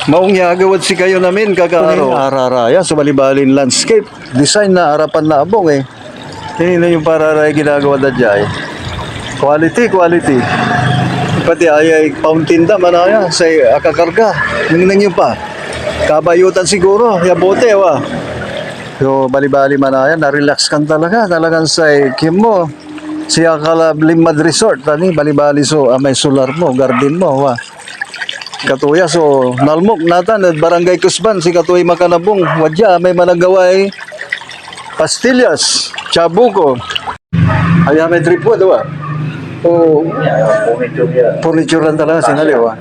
Maong yagawad si kayo namin kakaaro. Araraya sa balibalin landscape. Design na harapan na abong eh. Tingnan yung pararaya ginagawa na dyan. Quality. Pati ay fountain da manaya sa akakarga. Ningnan nyo pa. Kabayutan siguro. Yabote wa. So bali-bali manaya. Na-relax kan talaga. Talagang sa kim mo. Siya Kalab Limad Resort. Tani bali-bali so may solar mo. Garden mo wa. Katuya so nalmok natan at barangay Kusban si Katuy Makanabong wadya may managaway pastillas chabuko ay may tripod wa o furniture lang talaga sinaliwa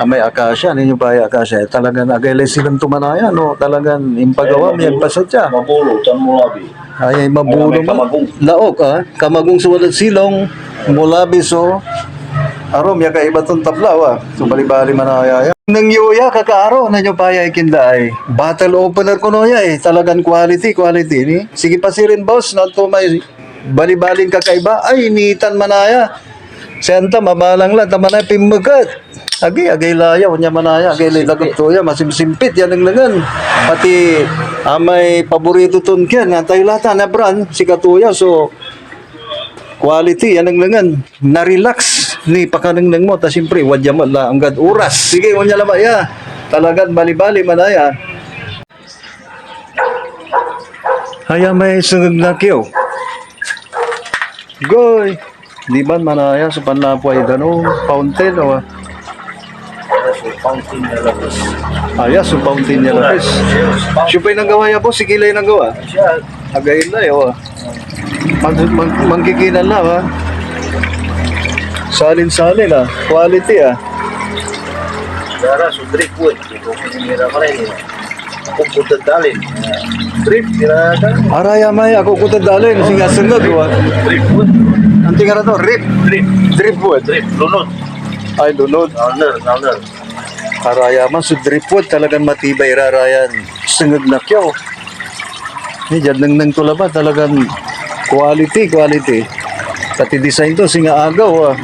may akasya ninyo pa ay akasya talagang agaylay silang tumanaya no talagang impagawa may pasadya Mabulo tan mulabi ay mabulo laok kamagong suwalat silong mulabi so arom ya kaiba tong tablaw so bali-bali manaya nang yuya kakaaro na nyo paya ikinday battle opener ko noya talagang quality ni sige pa sirin boss na to may bali-baling kakaiba ay initan manaya senta mabalang lang tamanay pimagat agay layaw nya manaya agay lagot toya masimsimpit yan ang langan pati may paborito ton kyan tayo lahat na brand si Katuya so quality yan ang langan na-relax ni pakanang mo ta siyempre wadya mo la anggad oras sige unya lama ya talagang bali-bali manaya haya may sungag na kiyo goy di ba manaya sa panlapoy ganun fountain o fountain na labas aya so fountain niya lapis siyempre nang gawa ya po sige lay nang gawa agayin na yo mangkikinan na ha salin quality Dara, so drip wood. Ito pinimira pa rin. Ako punta dalin. Drip, tira-tira. araya may ako kutad dalin singa sunod wa Drip wood. ang tingara to drip wood Drip, lunod. ay lunod Nalner. araya man so drip wood talagang matibay rarayan sungag na kyaw ni dyan nang tulaba talagang quality pati design to singa agaw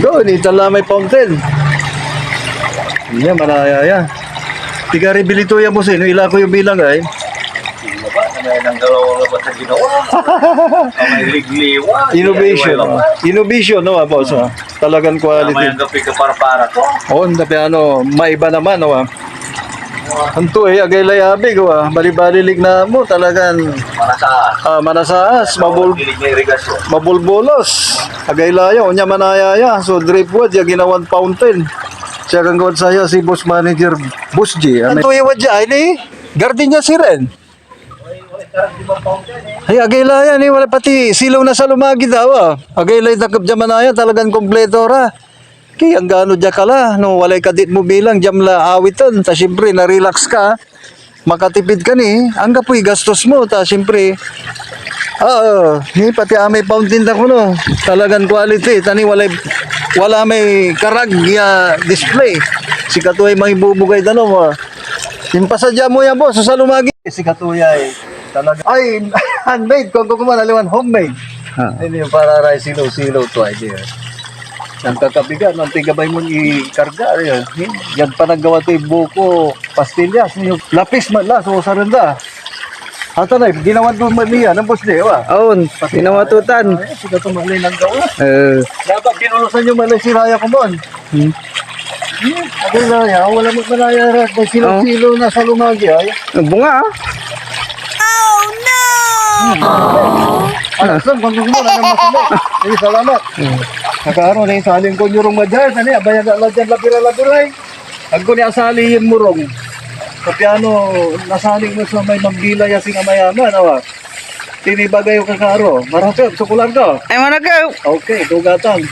go ni tala may fountain niya manaya tiga rebilito ya mo sino ila ko yung bilang ay Diba? May nang dalawang labat na ginawa. May ligliwa. innovation no boss talagang May quality ang gapi ka para to. tapi maiba naman anto agay layabi ko bali-bali na mo talagang manasaas Gilig na irigasyon. mabulbulos agay layaw nya manaya so drip wood ya ginawan fountain siya kang gawad saya si boss manager Boss G anto iwad ya ini garden niya si Ren ay agay laya ni wala pati silaw na sa lumagi daw agay lay takap dyan manaya talagang kompleto ra kaya ang gano dyan ka la no walay kadit mo bilang dyan la awiton ta siyempre na-relax ka makatipid ka ni ang kapoy gastos mo ta siyempre pati may fountain ta ko no talagang quality tani wala may karag ya display si Katuya may bubugay tanong mo yung pasadya mo yan boss sa lumagi si Katuya talaga ay handmade kung kumanaliwan homemade hindi yung para silaw to idea ang kakabigan, ang tigabay mo i-karga. Yan pa naggawa ito yung buko, pastillas. Lapis man la, so saranda. Ata na, ginawan ko man niya, ng boss niya, wa? Oo, pinamatutan. Sika ito man lang gawa. Dapat pinulusan nyo man lang si Raya ko mon. Agay Raya, wala mo manaya rat. May silo-silo na sa lumagi, ay. Bunga Alasam, kung gusto mo, nanang masunod. Ay, salamat. Nakaroon na yung saling ko nyurong madyan. Ano yan, bayan na dyan lapira-lapiray. Ang ko niya salihin murong. Tapi nasaling mo sa may mambila yasing amayaman, tinibagay yung kakaro. Marasap, sukulan ka. ay managaw. Okay, tugatan.